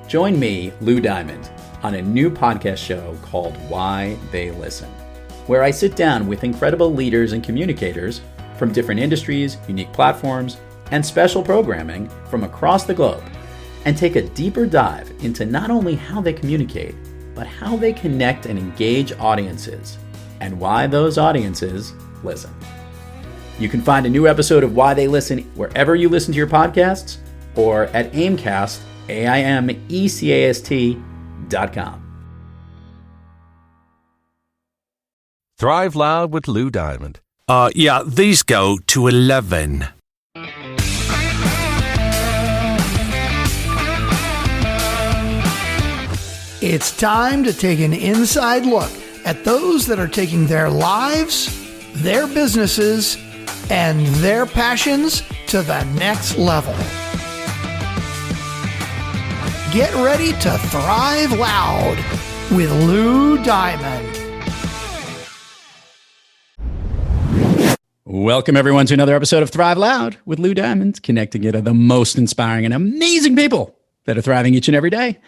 Join me, Lou Diamond, on a new podcast show called Why They Listen, where I sit down with incredible leaders and communicators from different industries, unique platforms, and special programming from across the globe, and take a deeper dive into not only how they communicate, but how they connect and engage audiences, and why those audiences listen. You can find a new episode of Why They Listen wherever you listen to your podcasts or at Aimcast, AIMECAST.com. Thrive Loud with Lou Diamond. Yeah, these go to 11. It's time to take an inside look at those that are taking their lives, their businesses, and their passions to the next level. Get ready to thrive loud with Lou Diamond. Welcome, everyone, to another episode of Thrive Loud with Lou Diamond, connecting you to the most inspiring and amazing people that are thriving each and every day.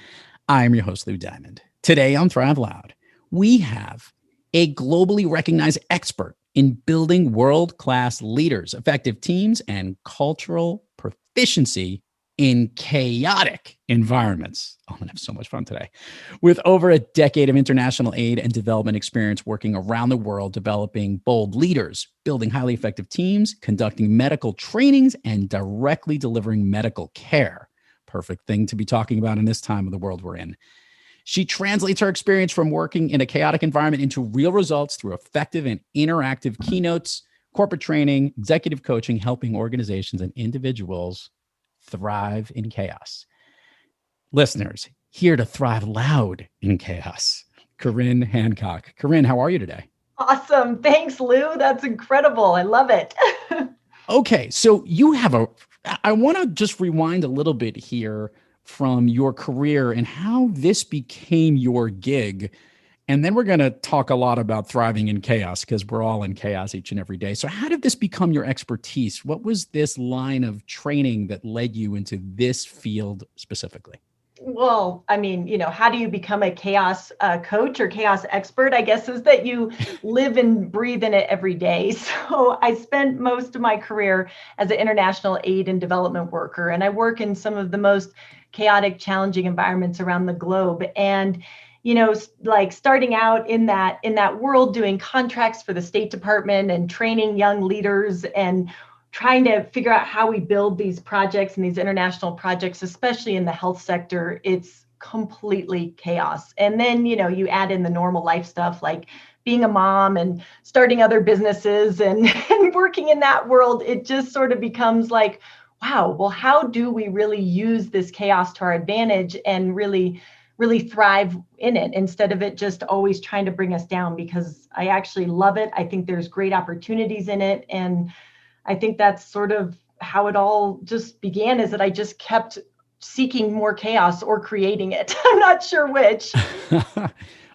I am your host, Lou Diamond. Today on Thrive Loud, we have a globally recognized expert in building world-class leaders, effective teams, and cultural proficiency in chaotic environments. Oh, I'm going to have so much fun today. With over a decade of international aid and development experience working around the world, developing bold leaders, building highly effective teams, conducting medical trainings, and directly delivering medical care. Perfect thing to be talking about in this time of the world we're in. She translates her experience from working in a chaotic environment into real results through effective and interactive keynotes, corporate training, executive coaching, helping organizations and individuals thrive in chaos. Listeners, here to thrive loud in chaos, Corinne Hancock. Corinne, how are you today? Awesome. Thanks, Lou. That's incredible. I love it. Okay, so you have I want to just rewind a little bit here from your career and how this became your gig. And then we're going to talk a lot about thriving in chaos because we're all in chaos each and every day. So how did this become your expertise? What was this line of training that led you into this field specifically? Well, I mean, how do you become a chaos coach or chaos expert? I guess is that you live and breathe in it every day. So I spent most of my career as an international aid and development worker, and I work in some of the most chaotic, challenging environments around the globe. And like starting out in that world, doing contracts for the State Department and training young leaders and trying to figure out how we build these projects and these international projects, especially in the health sector, it's completely chaos. And then, you add in the normal life stuff like being a mom and starting other businesses and working in that world. It just sort of becomes like, wow, well, how do we really use this chaos to our advantage and really thrive in it instead of it just always trying to bring us down? Because I actually love it. I think there's great opportunities in it. And I think that's sort of how it all just began, is that I just kept seeking more chaos or creating it. I'm not sure which.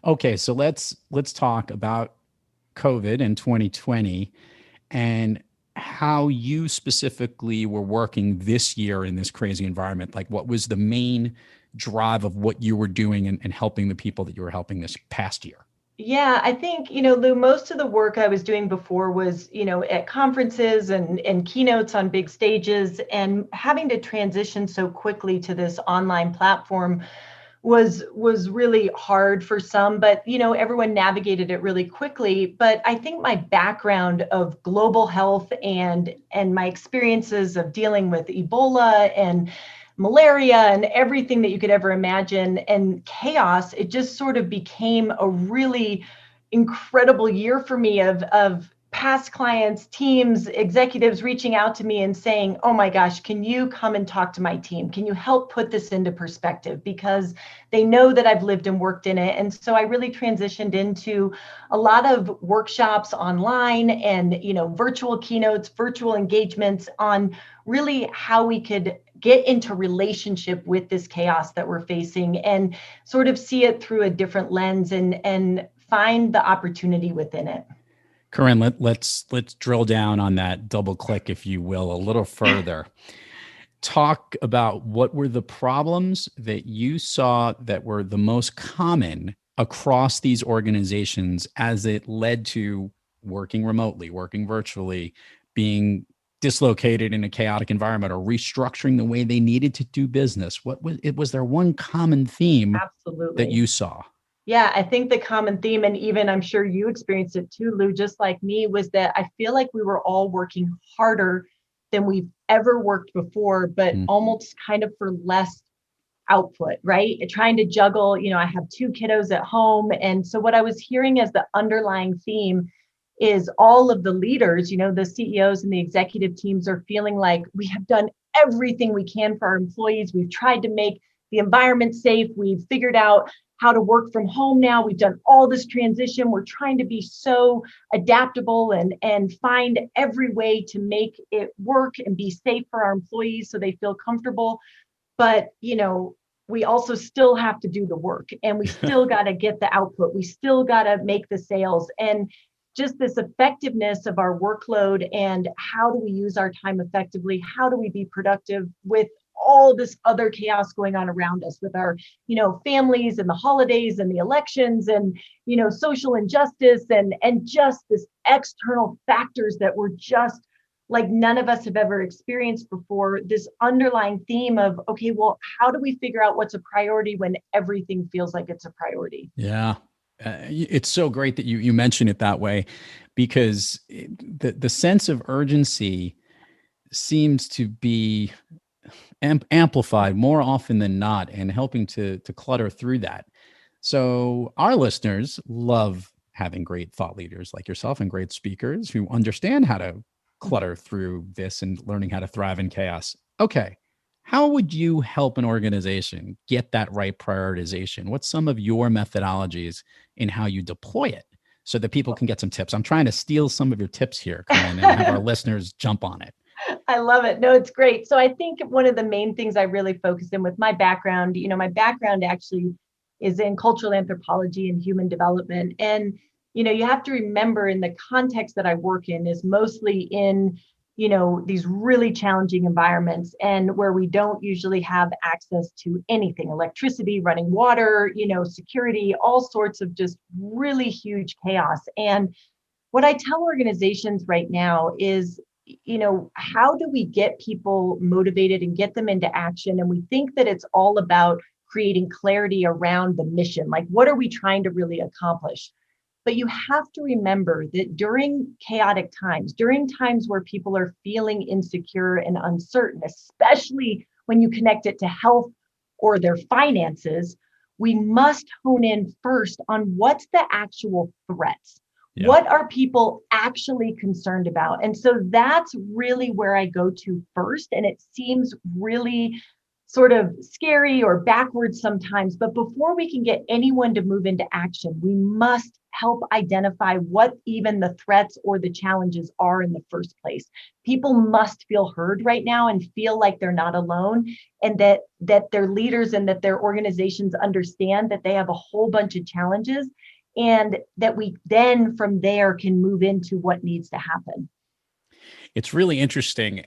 Okay, so let's talk about COVID in 2020 and how you specifically were working this year in this crazy environment. Like, what was the main drive of what you were doing and helping the people that you were helping this past year? Yeah, I think, Lou, most of the work I was doing before was, at conferences and keynotes on big stages, and having to transition so quickly to this online platform was really hard for some, but, everyone navigated it really quickly. But I think my background of global health and my experiences of dealing with Ebola and malaria and everything that you could ever imagine and chaos, it just sort of became a really incredible year for me of past clients, teams, executives reaching out to me and saying, oh my gosh, can you come and talk to my team? Can you help put this into perspective? Because they know that I've lived and worked in it. And so I really transitioned into a lot of workshops online and, virtual keynotes, virtual engagements on really how we could get into relationship with this chaos that we're facing and sort of see it through a different lens and find the opportunity within it. Corinne, let's drill down on that, double click, if you will, a little further. talk about what were the problems that you saw that were the most common across these organizations as it led to working remotely, working virtually, being dislocated in a chaotic environment, or restructuring the way they needed to do business? What was it? Was there one common theme that Absolutely. you saw? Yeah, I think the common theme, and even I'm sure you experienced it too, Lou, just like me, was that I feel like we were all working harder than we've ever worked before, but Mm. almost kind of for less output, right? Trying to juggle, I have two kiddos at home. And so what I was hearing as the underlying theme is all of the leaders, the CEOs and the executive teams are feeling like we have done everything we can for our employees. We've tried to make the environment safe. We've figured out how to work from home now. We've done all this transition. We're trying to be so adaptable and find every way to make it work and be safe for our employees so they feel comfortable. But, we also still have to do the work, and we still got to get the output. We still got to make the sales, and just this effectiveness of our workload and how do we use our time effectively? How do we be productive with all this other chaos going on around us with our, families and the holidays and the elections and, social injustice and just this external factors that were just like none of us have ever experienced before. This underlying theme of, okay, well, how do we figure out what's a priority when everything feels like it's a priority? Yeah. It's so great that you mention it that way, because the sense of urgency seems to be amplified more often than not, and helping to clutter through that. So our listeners love having great thought leaders like yourself and great speakers who understand how to clutter through this and learning how to thrive in chaos. Okay. How would you help an organization get that right prioritization? What's some of your methodologies in how you deploy it so that people can get some tips? I'm trying to steal some of your tips here, Corinne, and have our listeners jump on it. I love it. No, it's great. So I think one of the main things I really focus in with my background, my background actually is in cultural anthropology and human development. And, you have to remember in the context that I work in is mostly in, these really challenging environments and where we don't usually have access to anything, electricity, running water, security, all sorts of just really huge chaos. And what I tell organizations right now is, how do we get people motivated and get them into action? And we think that it's all about creating clarity around the mission. Like, what are we trying to really accomplish? But you have to remember that during chaotic times, during times where people are feeling insecure and uncertain, especially when you connect it to health or their finances, we must hone in first on what's the actual threats. Yeah. What are people actually concerned about? And so that's really where I go to first. And it seems really sort of scary or backwards sometimes. But before we can get anyone to move into action, we must help identify what even the threats or the challenges are in the first place. People must feel heard right now and feel like they're not alone, and that their leaders and that their organizations understand that they have a whole bunch of challenges, and that we then from there can move into what needs to happen. It's really interesting.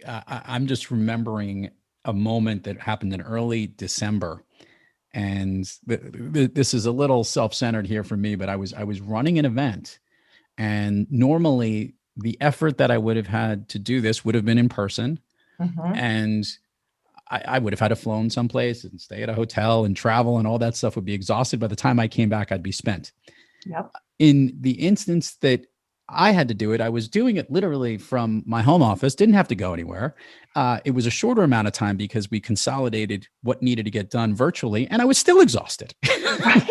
I'm just remembering a moment that happened in early December, and this is a little self-centered here for me, but I was running an event, and normally the effort that I would have had to do this would have been in person, Mhm. and I would have had to flown someplace and stay at a hotel and travel, and all that stuff would be exhausted. By the time I came back, I'd be spent. Yep. In the instance that I had to do it, I was doing it literally from my home office, didn't have to go anywhere. It was a shorter amount of time because we consolidated what needed to get done virtually, and I was still exhausted. Right.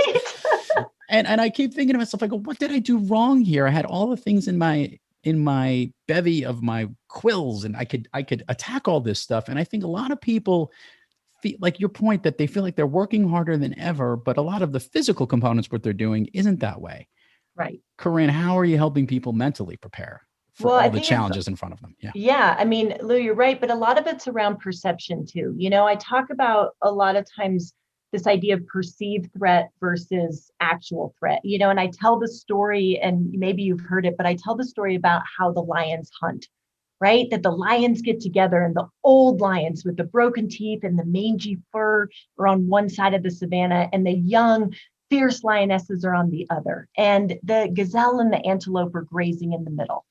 And I keep thinking to myself, I go, what did I do wrong here? I had all the things in my bevy of my quills, and I could attack all this stuff. And I think a lot of people feel like your point, that they feel like they're working harder than ever, but a lot of the physical components, what they're doing isn't that way. Right. Corinne, how are you helping people mentally prepare for Well, I all the think it's challenges in front of them? Yeah. Yeah, I mean, Lou, you're right, but a lot of it's around perception too. I talk about a lot of times this idea of perceived threat versus actual threat, and I tell the story, and maybe you've heard it, but I tell the story about how the lions hunt, right? That the lions get together and the old lions with the broken teeth and the mangy fur are on one side of the savannah, and the young, fierce lionesses are on the other. And the gazelle and the antelope are grazing in the middle.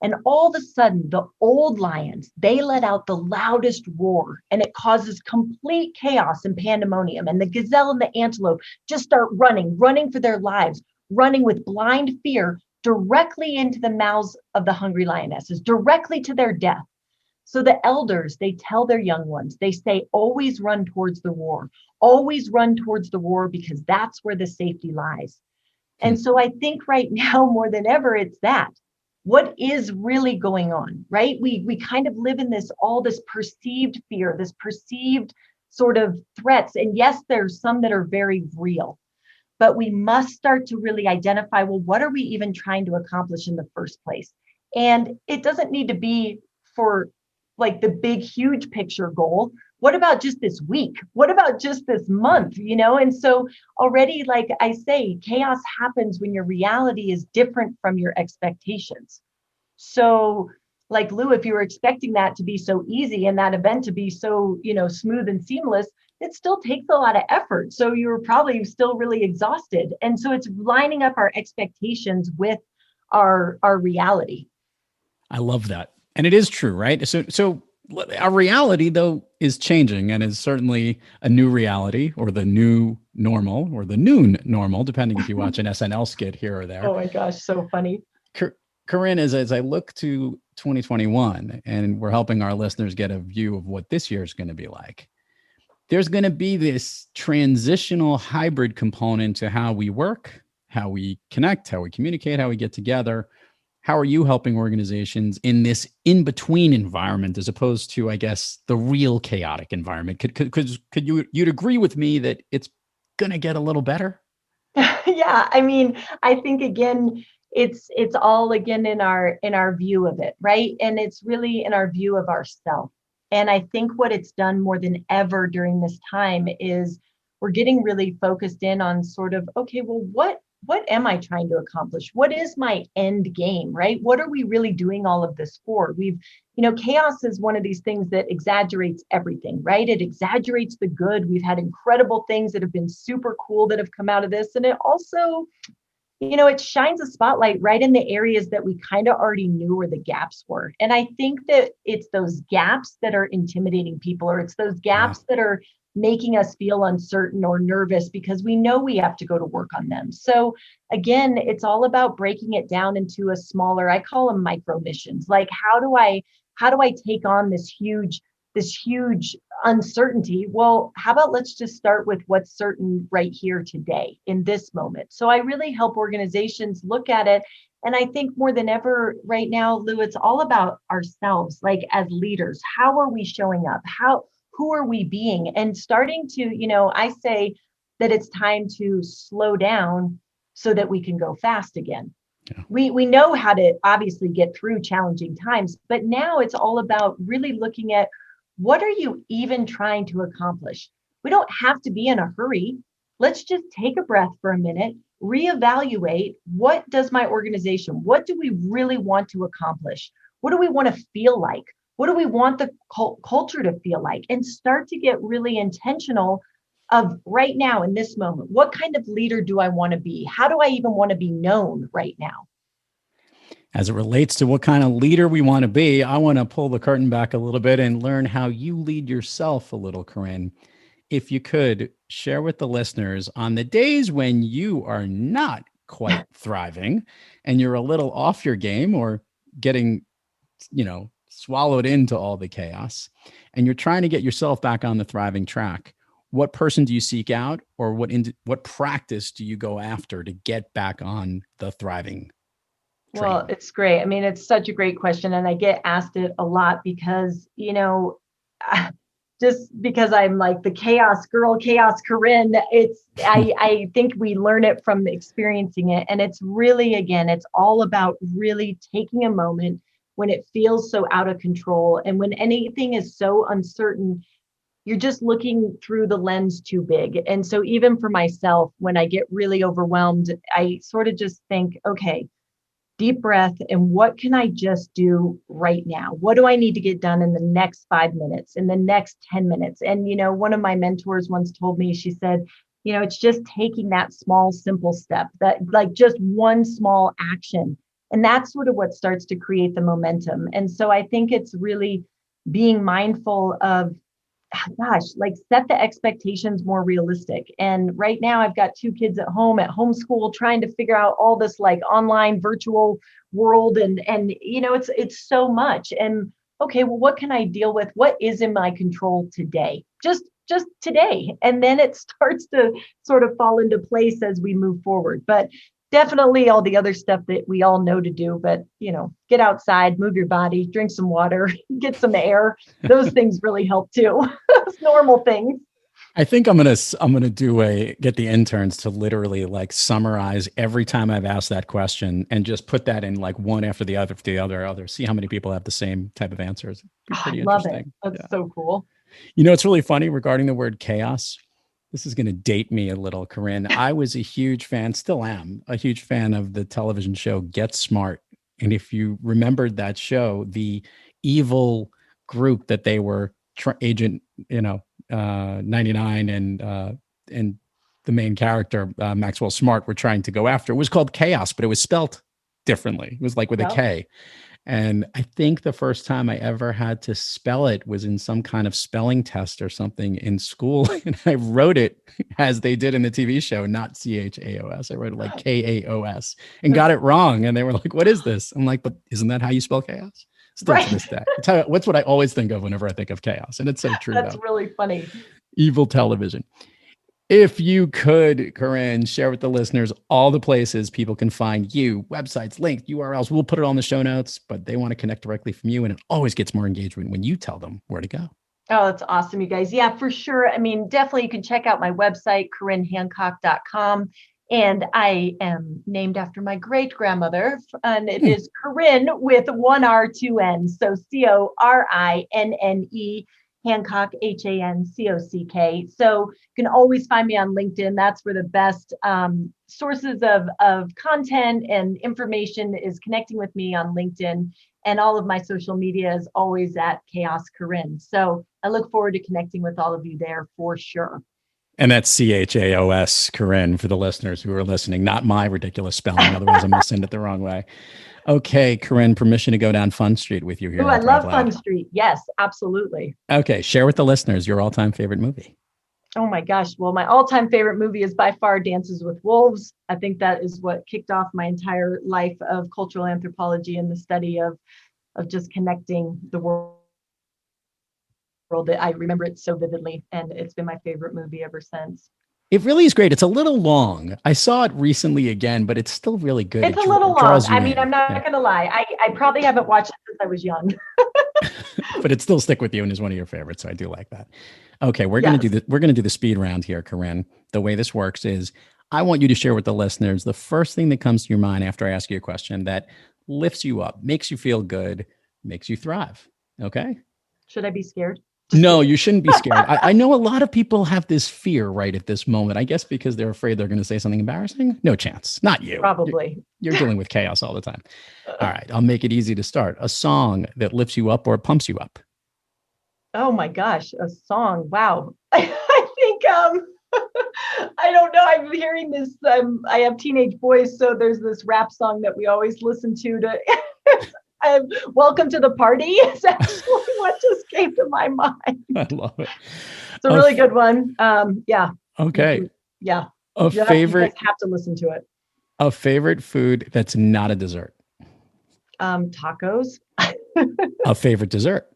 And all of a sudden, the old lions, they let out the loudest roar, and it causes complete chaos and pandemonium. And the gazelle and the antelope just start running for their lives, running with blind fear directly into the mouths of the hungry lionesses, directly to their death. So the elders, they tell their young ones, they say, always run towards the roar, always run towards the roar, because that's where the safety lies. And so I think right now more than ever, it's that. What is really going on, right? We kind of live in this perceived fear, this perceived sort of threats. And yes, there's some that are very real, but we must start to really identify, well, what are we even trying to accomplish in the first place? And it doesn't need to be for like the big, huge picture goal. What about just this week? What about just this month? And so already, like I say, chaos happens when your reality is different from your expectations. So like Lou, if you were expecting that to be so easy and that event to be so, smooth and seamless, it still takes a lot of effort. So you're probably still really exhausted. And so it's lining up our expectations with our reality. I love that. And it is true, right? So our reality, though, is changing and is certainly a new reality, or the new normal, or the noon normal, depending if you watch an SNL skit here or there. Oh my gosh, so funny. Corinne, as I look to 2021, and we're helping our listeners get a view of what this year is going to be like, there's going to be this transitional hybrid component to how we work, how we connect, how we communicate, how we get together. How are you helping organizations in this in-between environment, as opposed to, I guess, the real chaotic environment? Could you'd agree with me that it's going to get a little better? Yeah, I mean, I think again, it's all again in our view of it, right? And it's really in our view of ourselves. And I think what it's done more than ever during this time is we're getting really focused in on sort of, okay, well, what am I trying to accomplish? What is my end game, right? What are we really doing all of this for? Chaos is one of these things that exaggerates everything, right? It exaggerates the good. We've had incredible things that have been super cool that have come out of this. And it also, it shines a spotlight right in the areas that we kind of already knew where the gaps were. And I think that it's those gaps that are intimidating people, or it's those gaps that are making us feel uncertain or nervous because we know we have to go to work on them. So again, it's all about breaking it down into a smaller, I call them micro missions. Like, how do I take on this huge uncertainty? Well, how about let's just start with what's certain right here today in this moment. So I really help organizations look at it. And I think more than ever right now, Lou, it's all about ourselves, like as leaders. How are we showing up? Who are we being? And starting to, I say that it's time to slow down so that we can go fast again. Yeah. We know how to obviously get through challenging times, but now it's all about really looking at, what are you even trying to accomplish? We don't have to be in a hurry. Let's just take a breath for a minute, reevaluate, what does my organization, what do we really want to accomplish? What do we want to feel like? What do we want the culture to feel like? And start to get really intentional of right now in this moment. What kind of leader do I want to be? How do I even want to be known right now? As it relates to what kind of leader we want to be, I want to pull the curtain back a little bit and learn how you lead yourself a little, Corinne. If you could share with the listeners, on the days when you are not quite thriving and you're a little off your game, or getting, swallowed into all the chaos, and you're trying to get yourself back on the thriving track, what person do you seek out, or what practice do you go after to get back on the thriving train? Well, it's great. I mean, it's such a great question. And I get asked it a lot because, just because I'm like the chaos girl, chaos Corinne, I think we learn it from experiencing it. And it's really, again, it's all about really taking a moment when it feels so out of control. And when anything is so uncertain, you're just looking through the lens too big. And so even for myself, when I get really overwhelmed, I sort of just think, okay, deep breath, and what can I just do right now? What do I need to get done in the next 5 minutes, in the next 10 minutes? And, one of my mentors once told me, she said, it's just taking that small, simple step, that like just one small action. And that's sort of what starts to create the momentum. And so I think it's really being mindful of, like set the expectations more realistic. And right now I've got 2 kids at homeschool, trying to figure out all this like online virtual world. And it's so much. And okay, well, what can I deal with? What is in my control today? Just today. And then it starts to sort of fall into place as we move forward. But definitely all the other stuff that we all know to do, but get outside, move your body, drink some water, get some air. Those things really help too. Those normal things. I think I'm gonna get the interns to literally like summarize every time I've asked that question and just put that in like one after the other. See how many people have the same type of answers. Pretty I love interesting. it. That's so cool. It's really funny regarding the word chaos. This is going to date me a little, Corinne. I was a huge fan, still am, a huge fan of the television show Get Smart. And if you remembered that show, the evil group that they were Agent, 99 and the main character, Maxwell Smart, were trying to go after was called Chaos, but it was spelt differently. It was like with a K. And I think the first time I ever had to spell it was in some kind of spelling test or something in school. And I wrote it as they did in the TV show, not CHAOS. I wrote it like KAOS and got it wrong. And they were like, what is this? I'm like, but isn't that how you spell chaos? Still to this day. What's what I always think of whenever I think of chaos. And it's so true. That's really funny. Evil television. If you could, Corinne, share with the listeners all the places people can find you, websites, links, URLs. We'll put it on the show notes, but they want to connect directly from you. And it always gets more engagement when you tell them where to go. Oh, that's awesome, you guys. Yeah, for sure. I mean, definitely you can check out my website, CorinneHancock.com. And I am named after my great grandmother, and it is Corinne with 1 R, 2 N. So CORINNE. Hancock, HANCOCK. So you can always find me on LinkedIn. That's where the best sources of content and information is connecting with me on LinkedIn. And all of my social media is always at Chaos Corinne. So I look forward to connecting with all of you there for sure. And that's CHAOS, Corinne, for the listeners who are listening, not my ridiculous spelling. Otherwise, I'm going to send it the wrong way. Okay, Corinne, permission to go down Fun Street with you here. Oh, I love Fun Street. Yes, absolutely. Okay, share with the listeners your all-time favorite movie. Oh my gosh. Well, my all-time favorite movie is by far Dances with Wolves. I think that is what kicked off my entire life of cultural anthropology and the study of just connecting the world. I remember it so vividly, and it's been my favorite movie ever since. It really is great. It's a little long. I saw it recently again, but it's still really good. It's a little long. I mean, I'm not going to lie. I probably haven't watched it since I was young. But it still stick with you and is one of your favorites. So I do like that. Okay, we're going to do the speed round here, Corinne. The way this works is I want you to share with the listeners the first thing that comes to your mind after I ask you a question that lifts you up, makes you feel good, makes you thrive. Okay? Should I be scared? No, you shouldn't be scared. I know a lot of people have this fear right at this moment. I guess because they're afraid they're going to say something embarrassing. No chance. Not you. Probably. You're dealing with chaos all the time. All right. I'll make it easy to start. A song that lifts you up or pumps you up. Oh my gosh. A song. Wow. I think, I don't know. I'm hearing this. I have teenage boys. So there's this rap song that we always listen to Welcome to the Party is actually what just came to my mind. I love it. It's a really good one. Yeah. Okay. Yeah. You have to listen to it. A favorite food that's not a dessert. Tacos. A favorite dessert.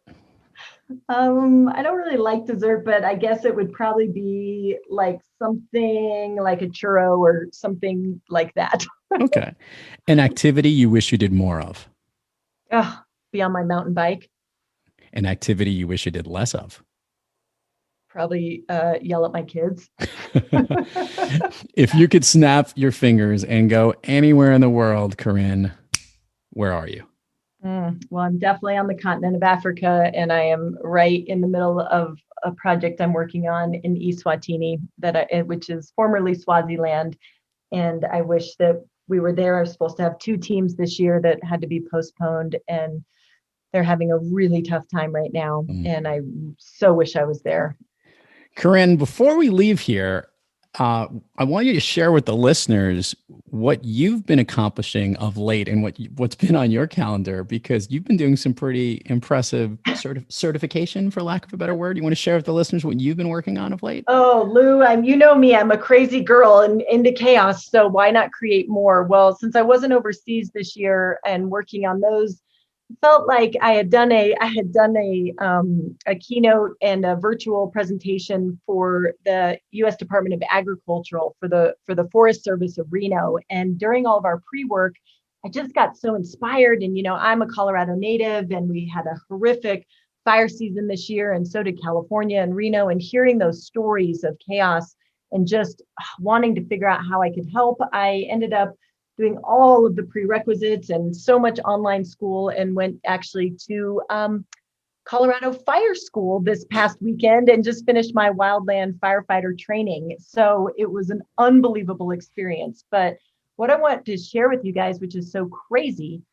I don't really like dessert, but I guess it would probably be like something like a churro or something like that. Okay. An activity you wish you did more of. Be on my mountain bike. An activity you wish you did less of. Probably yell at my kids. If you could snap your fingers and go anywhere in the world, Corinne, where are you? Well, I'm definitely on the continent of Africa, and I am right in the middle of a project I'm working on in Eswatini, which is formerly Swaziland. And I wish that we were there. I was supposed to have 2 teams this year that had to be postponed, and they're having a really tough time right now. And I so wish I was there. Corinne, before we leave here, I want you to share with the listeners what you've been accomplishing of late and what's been on your calendar, because you've been doing some pretty impressive certification, for lack of a better word. You want to share with the listeners what you've been working on of late? Oh, Lou, you know me, I'm a crazy girl and into chaos. So why not create more? Well, since I wasn't overseas this year and working on those, felt like I had done a keynote and a virtual presentation for the U.S. Department of Agricultural for the Forest Service of Reno. And during all of our pre-work, I just got so inspired. And, I'm a Colorado native, and we had a horrific fire season this year, and so did California and Reno. And hearing those stories of chaos and just wanting to figure out how I could help, I ended up doing all of the prerequisites and so much online school, and went actually to Colorado Fire School this past weekend and just finished my wildland firefighter training. So it was an unbelievable experience. But what I want to share with you guys, which is so crazy,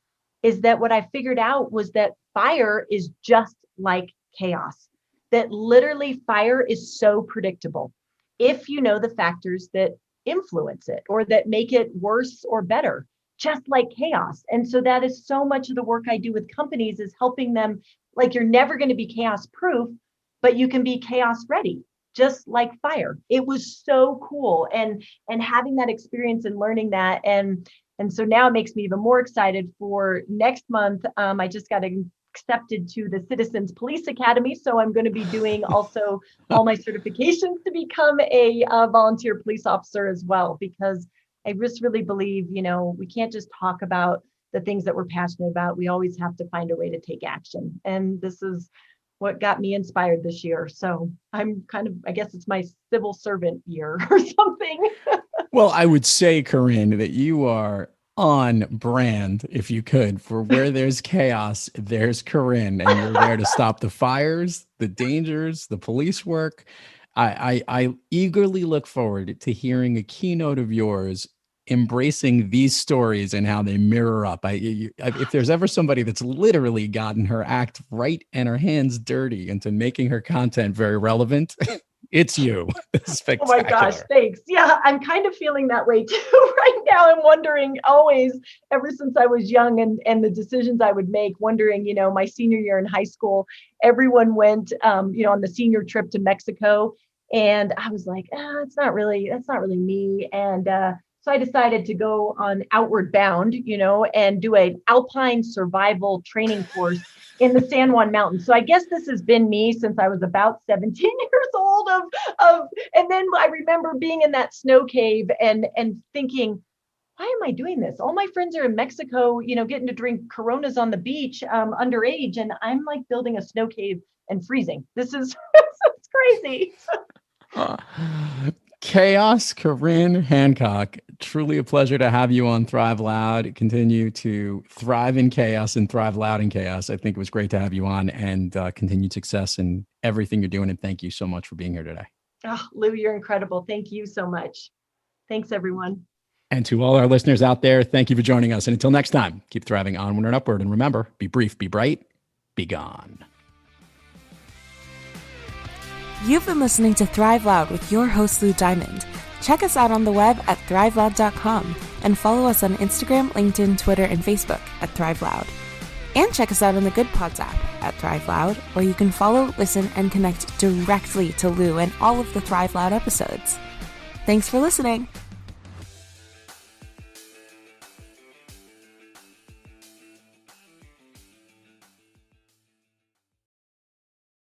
is that what I figured out was that fire is just like chaos, that literally fire is so predictable if you know the factors that influence it or that make it worse or better, just like chaos. And so that is so much of the work I do with companies, is helping them, like, you're never going to be chaos proof, but you can be chaos ready, just like fire. It was so cool. And having that experience and learning that. And so now it makes me even more excited for next month. I just got accepted to the Citizens Police Academy. So I'm going to be doing also all my certifications to become a volunteer police officer as well, because I just really believe, we can't just talk about the things that we're passionate about. We always have to find a way to take action. And this is what got me inspired this year. So I'm I guess it's my civil servant year or something. Well, I would say, Corinne, that you are on brand, if you could, for where there's chaos, there's Corinne, and you're there to stop the fires, the dangers, the police work. I eagerly look forward to hearing a keynote of yours embracing these stories and how they mirror up. If there's ever somebody that's literally gotten her act right and her hands dirty into making her content very relevant, it's you. It's oh my gosh, thanks. Yeah, I'm kind of feeling that way too right now. I'm wondering always, ever since I was young and the decisions I would make, wondering, my senior year in high school, everyone went, on the senior trip to Mexico. And I was like, that's not really me. And so I decided to go on Outward Bound, and do an alpine survival training course in the San Juan Mountains. So I guess this has been me since I was about 17 years old and then I remember being in that snow cave and thinking, why am I doing this? All my friends are in Mexico, getting to drink Coronas on the beach, underage. And I'm like building a snow cave and freezing. This is it's crazy. Chaos, Corinne Hancock. Truly a pleasure to have you on Thrive Loud. Continue to thrive in chaos and thrive loud in chaos. I think it was great to have you on, and continued success in everything you're doing. And thank you so much for being here today. Oh, Lou, you're incredible. Thank you so much. Thanks, everyone. And to all our listeners out there, thank you for joining us. And until next time, keep thriving onward and upward. And remember, be brief, be bright, be gone. You've been listening to Thrive Loud with your host, Lou Diamond. Check us out on the web at thriveloud.com and follow us on Instagram, LinkedIn, Twitter, and Facebook at Thrive Loud. And check us out on the Good Pods app at Thrive Loud, where you can follow, listen, and connect directly to Lou and all of the Thrive Loud episodes. Thanks for listening.